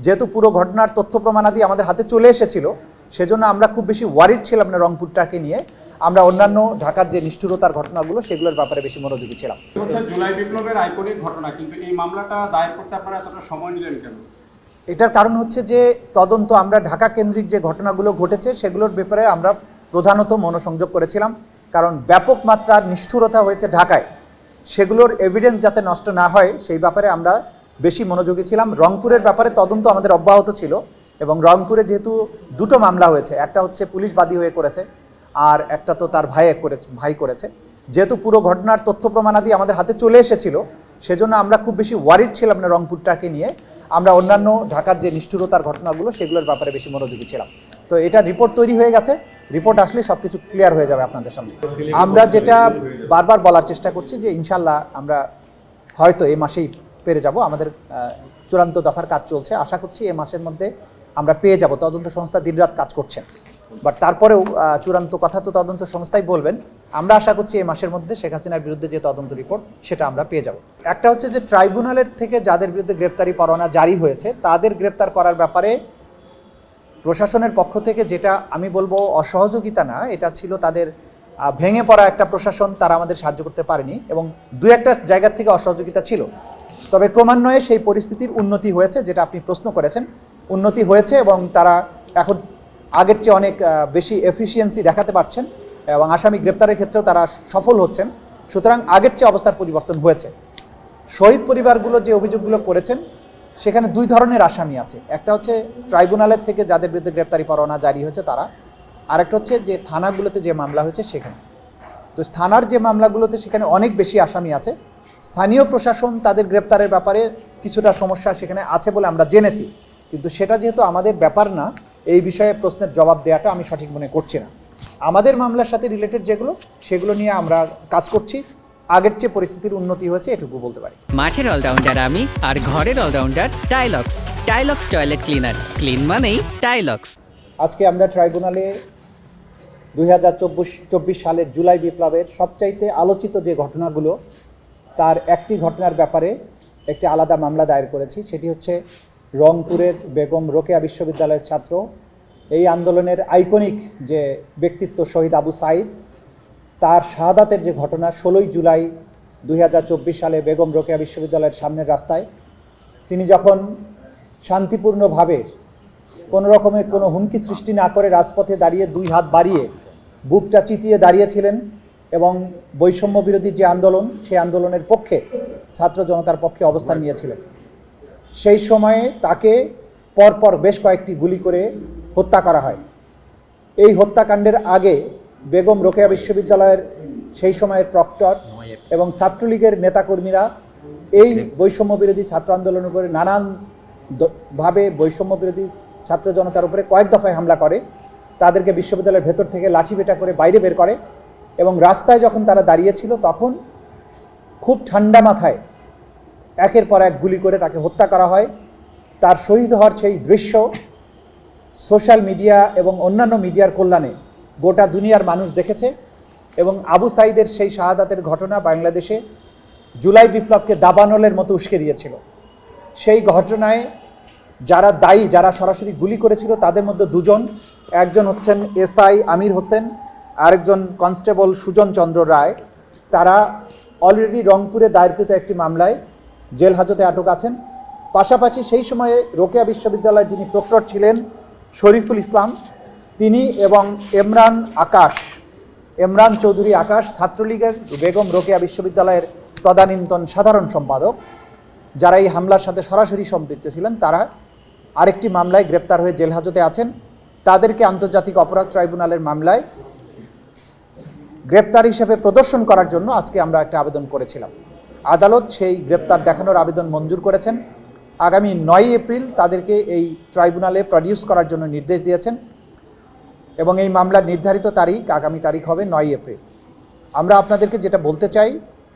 যেহেতু পুরো ঘটনার তথ্য প্রমাণাদি আমাদের হাতে চলে এসেছিল, সেজন্য আমরা খুব বেশি ওয়ারিড ছিলাম না রংপুরটাকে নিয়ে। আমরা অন্যান্য ঢাকার যে নিষ্ঠুরতার ঘটনাগুলো সেগুলোর ব্যাপারে বেশি মনোযোগী ছিলাম। জুলাই বিপ্লবের আইকনিক ঘটনা, কিন্তু এই মামলাটা দায়ের করতে আপনারা এতটা সময় নিলেন কেন? এটার কারণ হচ্ছে যে তদন্ত আমরা ঢাকা কেন্দ্রিক যে ঘটনাগুলো ঘটেছে সেগুলোর ব্যাপারে আমরা প্রধানত মনোসংযোগ করেছিলাম, কারণ ব্যাপক মাত্রার নিষ্ঠুরতা হয়েছে ঢাকায়, সেগুলোর এভিডেন্স যাতে নষ্ট না হয় সেই ব্যাপারে আমরা বেশি মনোযোগী ছিলাম। রংপুরের ব্যাপারে তদন্ত আমাদের অব্যাহত ছিল, এবং রংপুরে যেহেতু দুটো মামলা হয়েছে, একটা হচ্ছে পুলিশ বাদী হয়ে করেছে আর একটা তো তার ভাই করেছে, যেহেতু পুরো ঘটনার তথ্য প্রমাণাদি আমাদের হাতে চলে এসেছিল, সেজন্য আমরা খুব বেশি ওয়ারিড ছিলাম না রংপুরটাকে নিয়ে। আমরা অন্যান্য ঢাকার যে নিষ্ঠুরতার ঘটনাগুলো সেগুলোর ব্যাপারে বেশি মনোযোগী ছিলাম। তো এটা রিপোর্ট তৈরি হয়ে গেছে, রিপোর্ট আসলে সব কিছু ক্লিয়ার হয়ে যাবে আপনাদের সামনে। আমরা যেটা বারবার বলার চেষ্টা করছি যে ইনশাল্লাহ আমরা হয়তো এই মাসেই পেরে যাব। আমাদের চূড়ান্ত দফার কাজ চলছে, আশা করছি এই মাসের মধ্যে আমরা পেয়ে যাব। তদন্ত সংস্থা দিনরাত কাজ করছেন, বাট তারপরেও চূড়ান্ত কথা তো তদন্ত সংস্থাই বলবেন। আমরা আশা করছি এই মাসের মধ্যে শেখ হাসিনার বিরুদ্ধে যে তদন্ত রিপোর্ট সেটা আমরা পেয়ে যাব। একটা হচ্ছে যে ট্রাইব্যুনালের থেকে যাদের বিরুদ্ধে গ্রেপ্তারি পরোয়ানা জারি হয়েছে তাদের গ্রেপ্তার করার ব্যাপারে প্রশাসনের পক্ষ থেকে যেটা আমি বলবো অসহযোগিতা না, এটা ছিল তাদের ভেঙে পড়া একটা প্রশাসন, তারা আমাদের সাহায্য করতে পারেনি এবং দু একটা জায়গার থেকে অসহযোগিতা ছিল। তবে ক্রমান্বয়ে সেই পরিস্থিতির উন্নতি হয়েছে, যেটা আপনি প্রশ্ন করেছেন, উন্নতি হয়েছে এবং তারা এখন আগের চেয়ে অনেক বেশি এফিসিয়েন্সি দেখাতে পারছেন এবং আসামি গ্রেপ্তারের ক্ষেত্রেও তারা সফল হচ্ছেন। সুতরাং আগের চেয়ে অবস্থার পরিবর্তন হয়েছে। শহীদ পরিবারগুলো যে অভিযোগগুলো করেছেন সেখানে দুই ধরনের আসামি আছে, একটা হচ্ছে ট্রাইব্যুনালের থেকে যাদের বিরুদ্ধে গ্রেপ্তারি পরোয়ানা জারি হয়েছে তারা, আরেকটা হচ্ছে যে থানাগুলোতে যে মামলা হয়েছে সেখানে। তো থানার যে মামলাগুলোতে সেখানে অনেক বেশি আসামি আছে। স্থানীয় প্রশাসন তাদের গ্রেপ্তারের ব্যাপারে কিছুটা সমস্যা সেখানে আছে বলে আমরা জেনেছি, কিন্তু সেটা যেহেতু আমাদের ব্যাপার না, এই বিষয়ে প্রশ্নের জবাব দেওয়াটা আমি সঠিক মনে করছি না। আমাদের মামলার সাথে রিলেটেড যেগুলো সেগুলো নিয়ে আমরা কাজ করছি। আগের চেয়ে পরিস্থিতির উন্নতি হয়েছে এটুকু বলতে পারি। মাঠের অলরাউন্ডার আমি, আর ঘরের all rounder Tylox. Tylox toilet cleaner, clean মানেই টাইলক্স। আজকে আমরা ট্রাইব্যুনালে 2024 সালের জুলাই বিপ্লবের সবচাইতে আলোচিত যে ঘটনাগুলো, তার একটি ঘটনার ব্যাপারে একটি আলাদা মামলা দায়ের করেছি। সেটি হচ্ছে রংপুরের বেগম রোকেয়া বিশ্ববিদ্যালয়ের ছাত্র, এই আন্দোলনের আইকনিক যে ব্যক্তিত্ব শহীদ আবু সাইদ, তার শাহাদাতের যে ঘটনা 16 জুলাই 2024 সালে বেগম রোকেয়া বিশ্ববিদ্যালয়ের সামনের রাস্তায় তিনি যখন শান্তিপূর্ণভাবে কোনো রকমের কোনো হুমকি সৃষ্টি না করে রাজপথে দাঁড়িয়ে দুই হাত বাড়িয়ে বুকটা চিতিয়ে দাঁড়িয়েছিলেন এবং বৈষম্য বিরোধী যে আন্দোলন, সেই আন্দোলনের পক্ষে, ছাত্র জনতার পক্ষে অবস্থান নিয়েছিলেন। সেই সময়ে তাকে পরপর বেশ কয়েকটি গুলি করে হত্যা করা হয়। এই হত্যাকাণ্ডের আগে বেগম রোকেয়া বিশ্ববিদ্যালয়ের সেই সময়ের প্রক্টর এবং ছাত্রলীগের নেতাকর্মীরা এই বৈষম্য বিরোধী ছাত্র আন্দোলনের উপরে নানানভাবে বৈষম্য বিরোধী ছাত্র জনতার উপরে কয়েক দফায় হামলা করে, তাদেরকে বিশ্ববিদ্যালয়ের ভেতর থেকে লাঠিপেটা করে বাইরে বের করে এবং রাস্তায় যখন তারা দাঁড়িয়েছিল তখন খুব ঠান্ডা মাথায় একের পর এক গুলি করে তাকে হত্যা করা হয়। তার শহীদ হওয়ার সেই দৃশ্য সোশ্যাল মিডিয়া এবং অন্যান্য মিডিয়ার কল্যাণে গোটা দুনিয়ার মানুষ দেখেছে এবং আবু সাইদের সেই শাহাদাতের ঘটনা বাংলাদেশে জুলাই বিপ্লবকে দাবানলের মতো উস্কে দিয়েছিল। সেই ঘটনায় যারা দায়ী, যারা সরাসরি গুলি করেছিল তাদের মধ্যে দুজন, একজন হচ্ছেন এসআই আমির হোসেন, আরেকজন কনস্টেবল সুজন চন্দ্র রায়। তারা অলরেডি রংপুরে দায়েরকৃত একটি মামলায় জেল হাজতে আটক আছেন। পাশাপাশি সেই সময়ে রোকেয়া বিশ্ববিদ্যালয়ের যিনি প্রক্টর ছিলেন শরীফুল ইসলাম, তিনি এবং এমরান চৌধুরী আকাশ, ছাত্রলীগের বেগম রোকেয়া বিশ্ববিদ্যালয়ের তদানীন্তন সাধারণ সম্পাদক, যারা এই হামলার সাথে সরাসরি সম্পৃক্ত ছিলেন, তারা আরেকটি মামলায় গ্রেপ্তার হয়ে জেল হাজতে আছেন। তাদেরকে আন্তর্জাতিক অপরাধ ট্রাইব্যুনালের মামলায় গ্রেপ্তার হিসেবে প্রদর্শন করার জন্য আজকে আমরা একটা আবেদন করেছিলাম। আদালত সেই গ্রেপ্তার দেখানোর আবেদন মঞ্জুর করেছেন। আগামী 9 এপ্রিল তাদেরকে এই ট্রাইব্যুনালে প্রডিউস করার জন্য নির্দেশ দিয়েছেন এবং এই মামলার নির্ধারিত তারিখ, আগামী তারিখ হবে 9 এপ্রিল। আমরা আপনাদেরকে যেটা বলতে চাই,